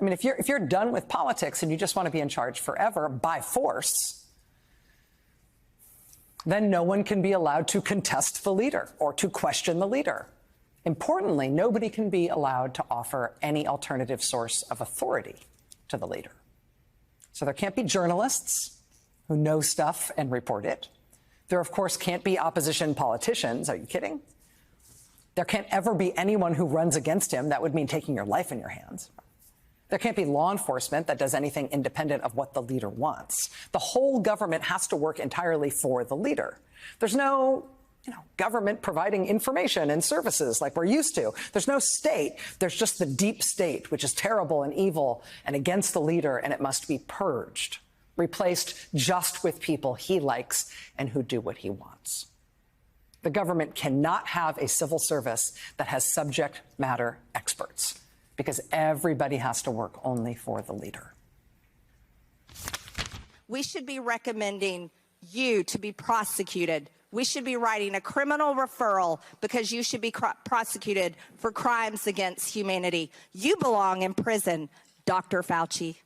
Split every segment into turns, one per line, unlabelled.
I mean, if you're done with politics and you just want to be in charge forever by force, then no one can be allowed to contest the leader or to question the leader. Importantly, nobody can be allowed to offer any alternative source of authority to the leader. So there can't be journalists who know stuff and report it. There, of course, can't be opposition politicians. Are you kidding? There can't ever be anyone who runs against him. That would mean taking your life in your hands. There can't be law enforcement that does anything independent of what the leader wants. The whole government has to work entirely for the leader. There's no, government providing information and services like we're used to. There's no state. There's just the deep state, which is terrible and evil and against the leader, and it must be purged, replaced just with people he likes and who do what he wants. The government cannot have a civil service that has subject matter experts, because everybody has to work only for the leader.
We should be recommending you to be prosecuted. We should be writing a criminal referral because you should be prosecuted for crimes against humanity. You belong in prison, Dr. Fauci.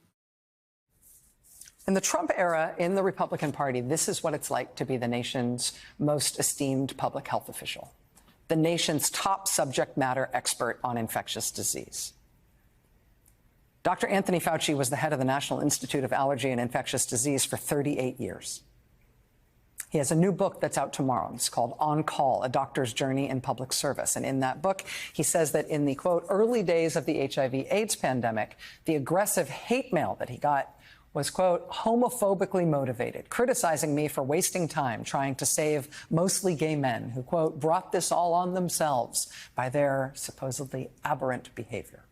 In the Trump era, in the Republican Party, this is what it's like to be the nation's most esteemed public health official, the nation's top subject matter expert on infectious disease. Dr. Anthony Fauci was the head of the National Institute of Allergy and Infectious Disease for 38 years. He has a new book that's out tomorrow. It's called On Call, A Doctor's Journey in Public Service. And in that book, he says that in the, quote, early days of the HIV/AIDS pandemic, the aggressive hate mail that he got was, quote, homophobically motivated, criticizing me for wasting time trying to save mostly gay men who, quote, brought this all on themselves by their supposedly aberrant behavior.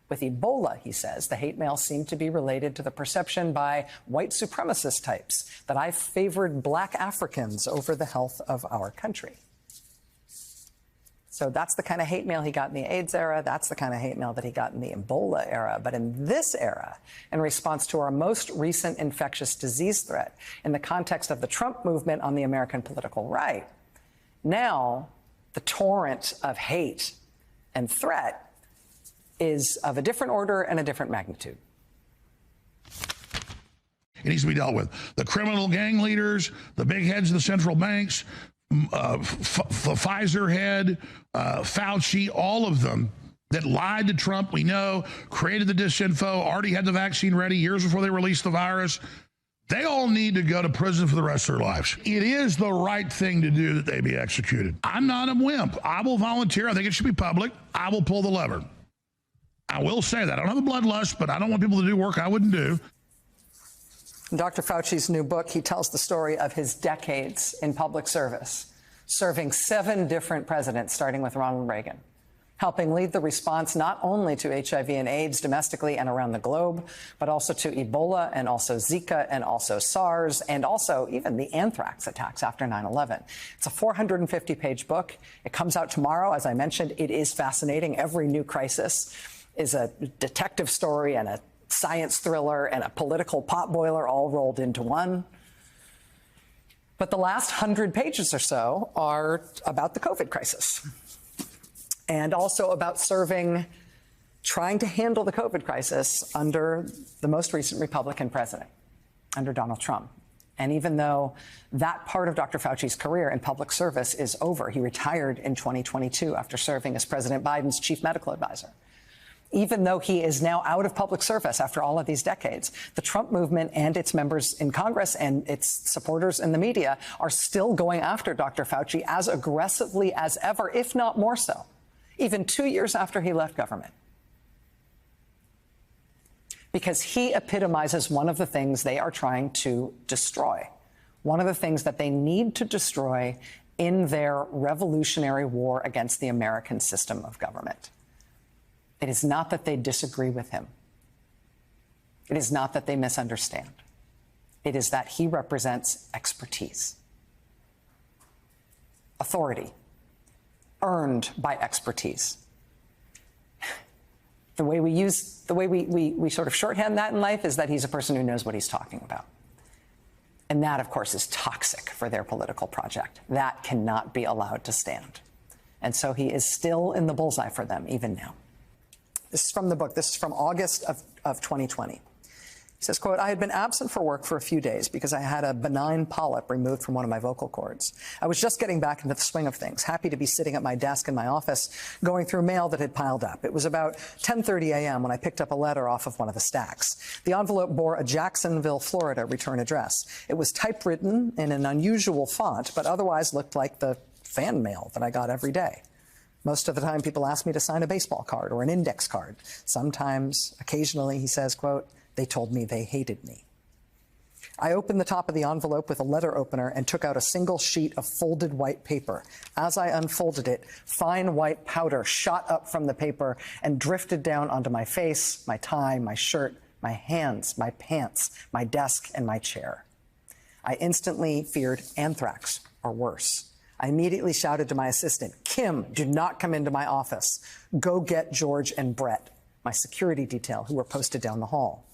With Ebola, he says, the hate mail seemed to be related to the perception by white supremacist types that I favored black Africans over the health of our country. So that's the kind of hate mail he got in the AIDS era. That's the kind of hate mail that he got in the Ebola era. But in this era, in response to our most recent infectious disease threat, in the context of the Trump movement on the American political right, now the torrent of hate and threat is of a different order and a different magnitude.
It needs to be dealt with. The criminal gang leaders, the big heads of the central banks, Pfizer head, Fauci, all of them that lied to Trump, we know, created the disinfo, already had the vaccine ready years before they released the virus. They all need to go to prison for the rest of their lives. It is the right thing to do that they be executed. I'm not a wimp. I will volunteer. I think it should be public. I will pull the lever. I will say that. I don't have a bloodlust, but I don't want people to do work I wouldn't do.
In Dr. Fauci's new book, he tells the story of his decades in public service, serving 7 different presidents, starting with Ronald Reagan, helping lead the response not only to HIV and AIDS domestically and around the globe, but also to Ebola and also Zika and also SARS and also even the anthrax attacks after 9/11. It's a 450-page book. It comes out tomorrow. As I mentioned, it is fascinating. Every new crisis is a detective story and a science thriller and a political potboiler all rolled into one. But the last 100 pages or so are about the COVID crisis and also about trying to handle the COVID crisis under the most recent Republican president, under Donald Trump. And even though that part of Dr. Fauci's career in public service is over, he retired in 2022 after serving as President Biden's chief medical advisor. Even though he is now out of public service after all of these decades, the Trump movement and its members in Congress and its supporters in the media are still going after Dr. Fauci as aggressively as ever, if not more so, even 2 years after he left government. Because he epitomizes one of the things they are trying to destroy, one of the things that they need to destroy in their revolutionary war against the American system of government. It is not that they disagree with him. It is not that they misunderstand. It is that he represents expertise, authority, earned by expertise. The way we sort of shorthand that in life is that he's a person who knows what he's talking about. And that, of course, is toxic for their political project. That cannot be allowed to stand. And so he is still in the bullseye for them, even now. This is from the book. This is from August of 2020. He says, quote, I had been absent for work for a few days because I had a benign polyp removed from one of my vocal cords. I was just getting back into the swing of things, happy to be sitting at my desk in my office, going through mail that had piled up. It was about 10:30 a.m. when I picked up a letter off of one of the stacks. The envelope bore a Jacksonville, Florida return address. It was typewritten in an unusual font, but otherwise looked like the fan mail that I got every day. Most of the time, people asked me to sign a baseball card or an index card. Sometimes, occasionally, he says, quote, they told me they hated me. I opened the top of the envelope with a letter opener and took out a single sheet of folded white paper. As I unfolded it, fine white powder shot up from the paper and drifted down onto my face, my tie, my shirt, my hands, my pants, my desk, and my chair. I instantly feared anthrax or worse. I immediately shouted to my assistant, Kim, do not come into my office. Go get George and Brett, my security detail, who were posted down the hall.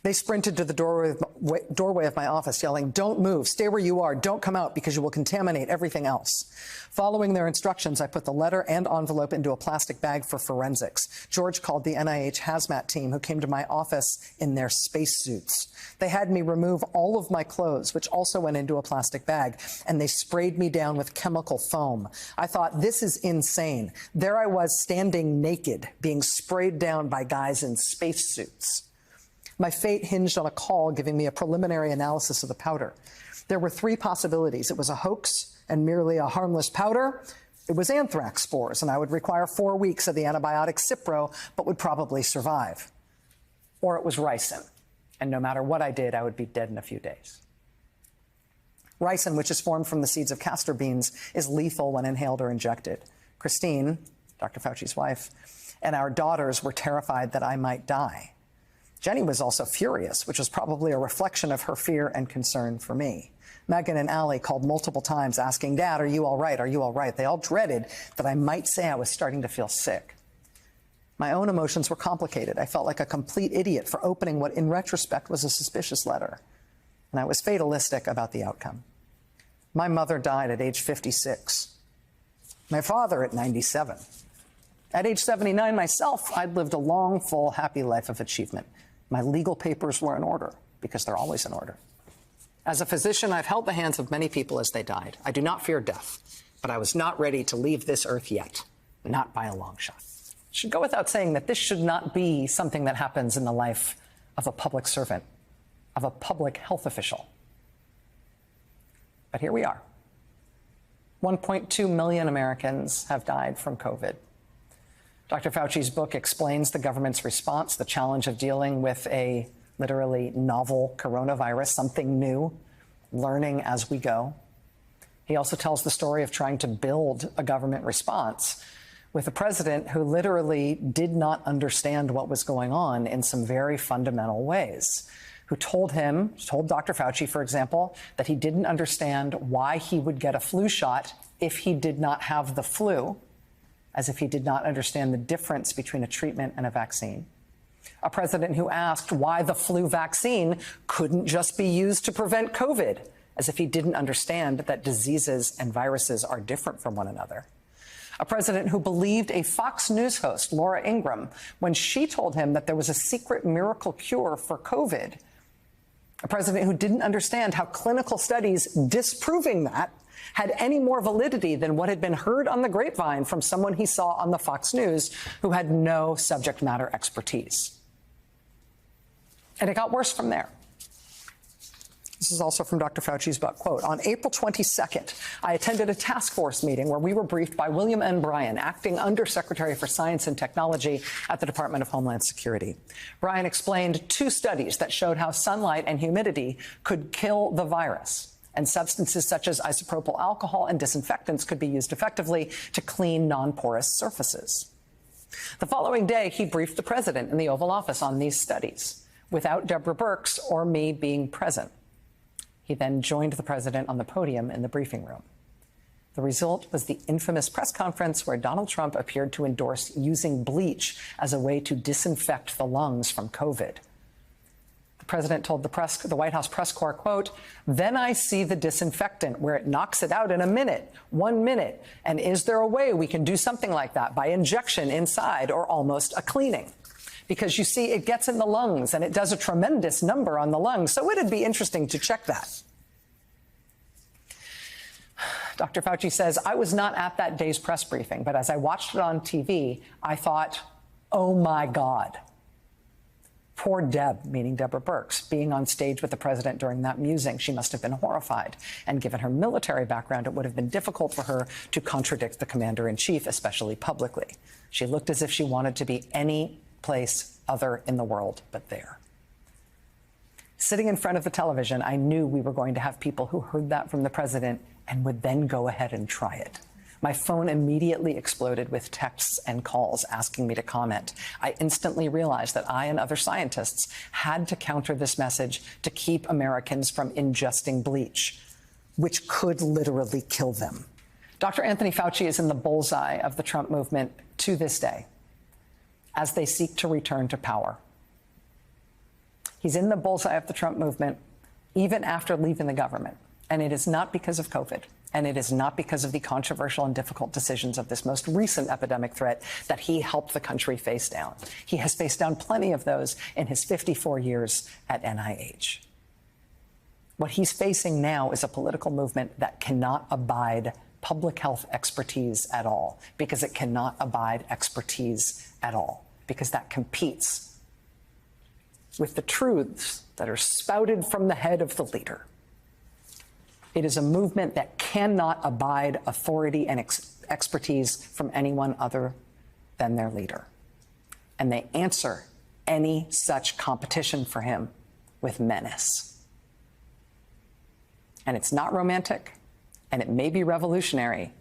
They sprinted to the doorway of my office, yelling, don't move, stay where you are, don't come out because you will contaminate everything else. Following their instructions, I put the letter and envelope into a plastic bag for forensics. George called the NIH hazmat team who came to my office in their spacesuits. They had me remove all of my clothes, which also went into a plastic bag, and they sprayed me down with chemical foam. I thought, this is insane. There I was standing naked, being sprayed down by guys in spacesuits. My fate hinged on a call giving me a preliminary analysis of the powder. There were three possibilities. It was a hoax and merely a harmless powder. It was anthrax spores, and I would require 4 weeks of the antibiotic Cipro, but would probably survive. Or it was ricin, and no matter what I did, I would be dead in a few days. Ricin, which is formed from the seeds of castor beans, is lethal when inhaled or injected. Christine, Dr. Fauci's wife, and our daughters were terrified that I might die. Jenny was also furious, which was probably a reflection of her fear and concern for me. Megan and Allie called multiple times asking, Dad, are you all right? Are you all right? They all dreaded that I might say I was starting to feel sick. My own emotions were complicated. I felt like a complete idiot for opening what in retrospect was a suspicious letter. And I was fatalistic about the outcome. My mother died at age 56. My father at 97. At age 79 myself, I'd lived a long, full, happy life of achievement. My legal papers were in order, because they're always in order. As a physician, I've held the hands of many people as they died. I do not fear death, but I was not ready to leave this earth yet, not by a long shot. It should go without saying that this should not be something that happens in the life of a public servant, of a public health official. But here we are. 1.2 million Americans have died from COVID. Dr. Fauci's book explains the government's response, the challenge of dealing with a literally novel coronavirus, something new, learning as we go. He also tells the story of trying to build a government response with a president who literally did not understand what was going on in some very fundamental ways, who told Dr. Fauci, for example, that he didn't understand why he would get a flu shot if he did not have the flu, as if he did not understand the difference between a treatment and a vaccine. A president who asked why the flu vaccine couldn't just be used to prevent COVID, as if he didn't understand that diseases and viruses are different from one another. A president who believed a Fox News host, Laura Ingraham, when she told him that there was a secret miracle cure for COVID. A president who didn't understand how clinical studies disproving that had any more validity than what had been heard on the grapevine from someone he saw on the Fox News who had no subject matter expertise. And it got worse from there. This is also from Dr. Fauci's book. Quote, on April 22nd, I attended a task force meeting where we were briefed by William N. Bryan, acting Undersecretary for Science and Technology at the Department of Homeland Security. Bryan explained 2 studies that showed how sunlight and humidity could kill the virus, and substances such as isopropyl alcohol and disinfectants could be used effectively to clean non-porous surfaces. The following day, he briefed the president in the Oval Office on these studies, without Deborah Birx or me being present. He then joined the president on the podium in the briefing room. The result was the infamous press conference where Donald Trump appeared to endorse using bleach as a way to disinfect the lungs from COVID. The president told the White House press corps, quote, "Then I see the disinfectant where it knocks it out in a minute, 1 minute. And is there a way we can do something like that by injection inside or almost a cleaning? Because you see, it gets in the lungs and it does a tremendous number on the lungs. So it'd be interesting to check that." Dr. Fauci says, "I was not at that day's press briefing, but as I watched it on TV, I thought, oh my God." Poor Deb, meaning Deborah Birx, being on stage with the president during that musing, she must have been horrified. And given her military background, it would have been difficult for her to contradict the commander-in-chief, especially publicly. She looked as if she wanted to be any place other in the world but there. Sitting in front of the television, I knew we were going to have people who heard that from the president and would then go ahead and try it. My phone immediately exploded with texts and calls asking me to comment. I instantly realized that I and other scientists had to counter this message to keep Americans from ingesting bleach, which could literally kill them. Dr. Anthony Fauci is in the bullseye of the Trump movement to this day as they seek to return to power. He's in the bullseye of the Trump movement even after leaving the government. And it is not because of COVID. And it is not because of the controversial and difficult decisions of this most recent epidemic threat that he helped the country face down. He has faced down plenty of those in his 54 years at NIH. What he's facing now is a political movement that cannot abide public health expertise at all, because it cannot abide expertise at all, because that competes with the truths that are spouted from the head of the leader. It is a movement that cannot abide authority and expertise from anyone other than their leader. And they answer any such competition for him with menace. And it's not romantic, and it may be revolutionary,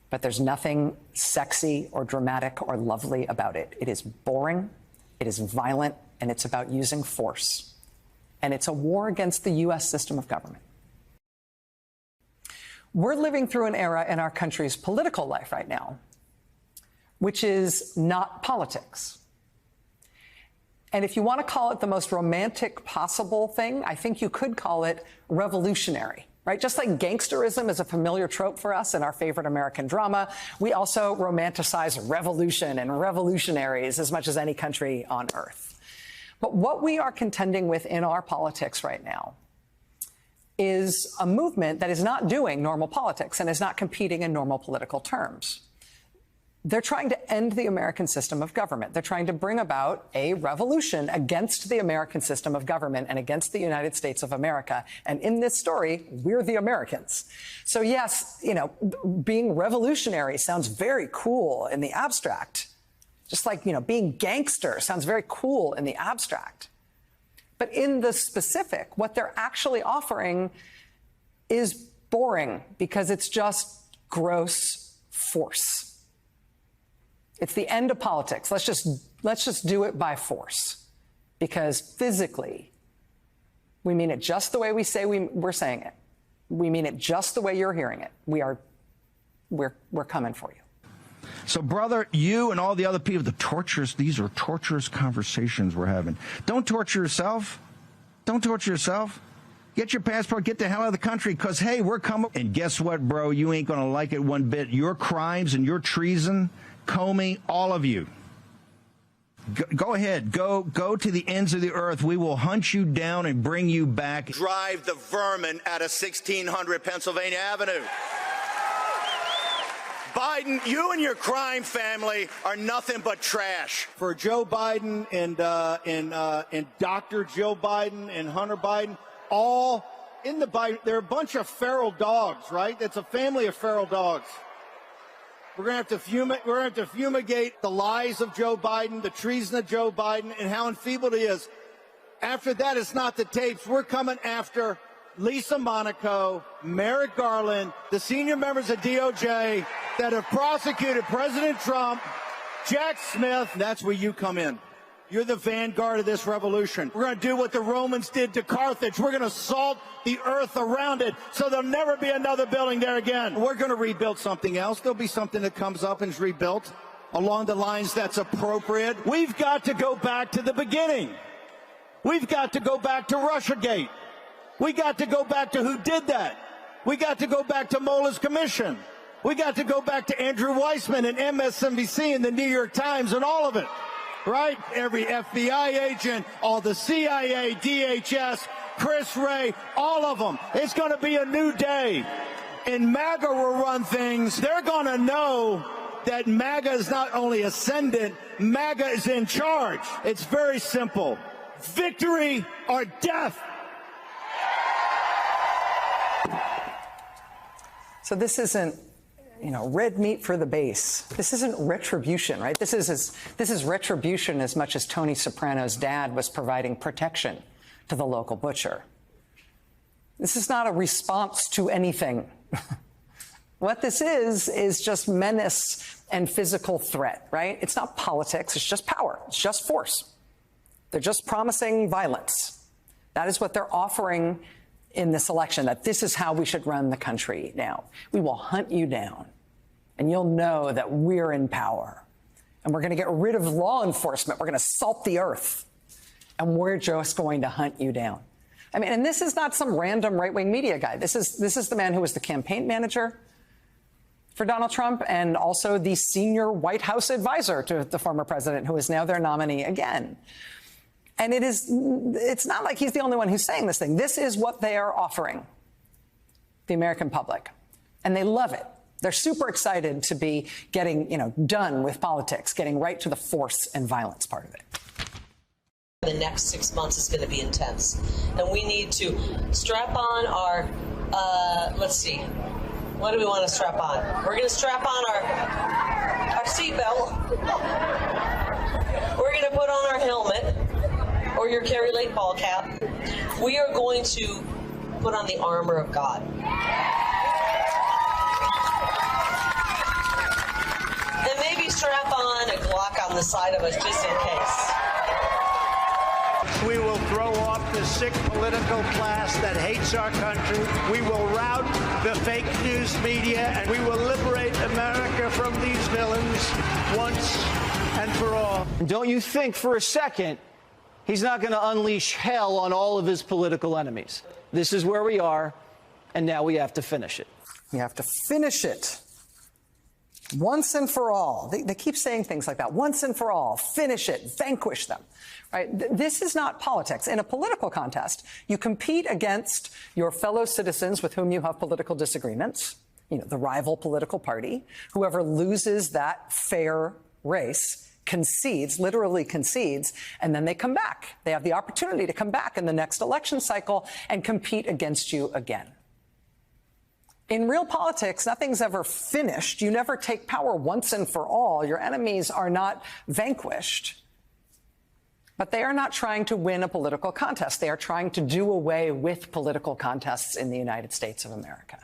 but there's nothing sexy or dramatic or lovely about it. It is boring, it is violent, and it's about using force. And it's a war against the U.S. system of government. We're living through an era in our country's political life right now, which is not politics. And if you want to call it the most romantic possible thing, I think you could call it revolutionary, right? Just like gangsterism is a familiar trope for us in our favorite American drama, we also romanticize revolution and revolutionaries as much as any country on earth. But what we are contending with in our politics right now is a movement that is not doing normal politics and is not competing in normal political terms. They're trying to end the American system of government. They're trying to bring about a revolution against the American system of government and against the United States of America. And in this story, we're the Americans. So yes, you know, being revolutionary sounds very cool in the abstract. Just like, you know, being gangster sounds very cool in the abstract. But in the specific, what they're actually offering is boring because it's just gross force. It's the end of politics. Let's just do it by force, because physically, we mean it just the way we say we're saying it. We mean it just the way you're hearing it. We're coming for you.
So, brother, you and all the other people, these are torturous conversations we're having. Don't torture yourself. Don't torture yourself. Get your passport, get the hell out of the country, because, hey, we're coming. And guess what, bro? You ain't going to like it one bit. Your crimes and your treason, Comey, all of you. Go ahead. Go to the ends of the earth. We will hunt you down and bring you back.
Drive the vermin out of 1600 Pennsylvania Avenue. Biden, you and your crime family are nothing but trash.
For Joe Biden and Dr. Joe Biden and Hunter Biden, all in the Biden, they're a bunch of feral dogs, right? It's a family of feral dogs. We're going to have to fumigate the lies of Joe Biden, the treason of Joe Biden, and how enfeebled he is. After that, it's not the tapes. We're coming after Lisa Monaco, Merrick Garland, the senior members of DOJ that have prosecuted President Trump, Jack Smith. That's where you come in. You're the vanguard of this revolution. We're going to do what the Romans did to Carthage. We're going to salt the earth around it so there'll never be another building there again. We're going to rebuild something else. There'll be something that comes up and is rebuilt along the lines that's appropriate. We've got to go back to the beginning. We've got to go back to Russiagate. We got to go back to who did that. We got to go back to Mueller's commission. We got to go back to Andrew Weissman and MSNBC and the New York Times and all of it, right? Every FBI agent, all the CIA, DHS, Chris Wray, all of them. It's going to be a new day. And MAGA will run things. They're going to know that MAGA is not only ascendant, MAGA is in charge. It's very simple. Victory or death.
So this isn't, red meat for the base. This isn't retribution, right? This is retribution as much as Tony Soprano's dad was providing protection to the local butcher. This is not a response to anything. What this is just menace and physical threat, right? It's not politics. It's just power. It's just force. They're just promising violence. That is what they're offering in this election, that this is how we should run the country now. We will hunt you down, and you'll know that we're in power. And we're going to get rid of law enforcement. We're going to salt the earth, and we're just going to hunt you down. I mean, and this is not some random right-wing media guy. This is the man who was the campaign manager for Donald Trump and also the senior White House advisor to the former president, who is now their nominee again. And it's not like he's the only one who's saying this thing. This is what they are offering the American public. And they love it. They're super excited to be getting, done with politics, getting right to the force and violence part of it.
The next 6 months is going to be intense. And we need to strap on our, let's see, what do we want to strap on? We're going to strap on our seatbelt. We're going to put on our helmet or your Carrie Lake ball cap. We are going to put on the armor of God. And maybe strap on a Glock on the side of us just in case.
We will throw off the sick political class that hates our country. We will rout the fake news media, and we will liberate America from these villains once and for all.
Don't you think for a second he's not going to unleash hell on all of his political enemies? This is where we are, and now we have to finish it.
We have to finish it. Once and for all. They keep saying things like that. Once and for all. Finish it. Vanquish them. Right? This is not politics. In a political contest, you compete against your fellow citizens with whom you have political disagreements, the rival political party. Whoever loses that fair race concedes, literally concedes, and then they come back. They have the opportunity to come back in the next election cycle and compete against you again. In real politics, nothing's ever finished. You never take power once and for all. Your enemies are not vanquished. But they are not trying to win a political contest. They are trying to do away with political contests in the United States of America,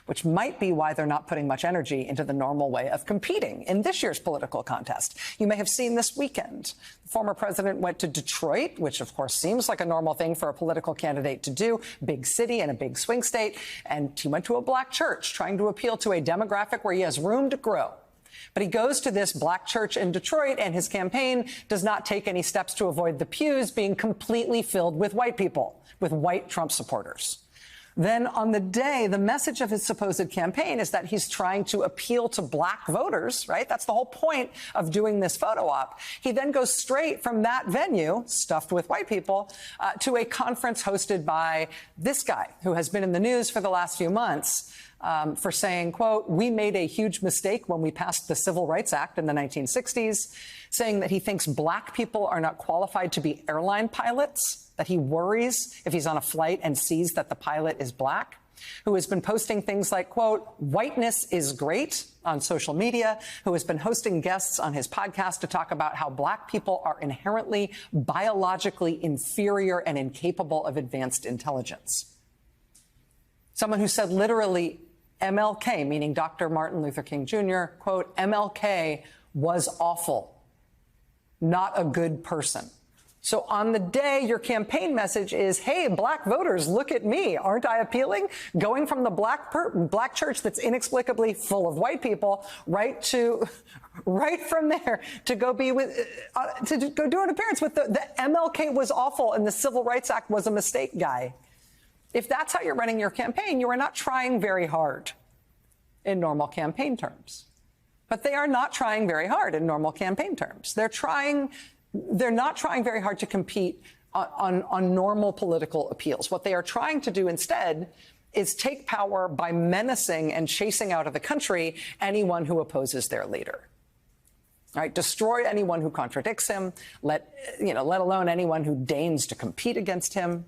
which might be why they're not putting much energy into the normal way of competing in this year's political contest. You may have seen this weekend. The former president went to Detroit, which of course seems like a normal thing for a political candidate to do, big city and a big swing state, and he went to a black church trying to appeal to a demographic where he has room to grow. But he goes to this black church in Detroit, and his campaign does not take any steps to avoid the pews being completely filled with white people, with white Trump supporters. Then on the day, the message of his supposed campaign is that he's trying to appeal to black voters, right? That's the whole point of doing this photo op. He then goes straight from that venue, stuffed with white people, to a conference hosted by this guy who has been in the news for the last few months for saying, quote, "We made a huge mistake when we passed the Civil Rights Act in the 1960s, saying that he thinks black people are not qualified to be airline pilots, that he worries if he's on a flight and sees that the pilot is black, who has been posting things like, quote, whiteness is great on social media, who has been hosting guests on his podcast to talk about how black people are inherently biologically inferior and incapable of advanced intelligence. Someone who said literally MLK, meaning Dr. Martin Luther King Jr., quote, MLK was awful, not a good person. So on the day your campaign message is, hey, black voters, look at me. Aren't I appealing? Going from the black church that's inexplicably full of white people right from there to go be with, to go do an appearance with the MLK was awful and the Civil Rights Act was a mistake guy. If that's how you're running your campaign, you are not trying very hard in normal campaign terms. But they are not trying very hard in normal campaign terms. They're not trying very hard to compete on normal political appeals. What they are trying to do instead is take power by menacing and chasing out of the country anyone who opposes their leader. All right, destroy anyone who contradicts him, let alone anyone who deigns to compete against him.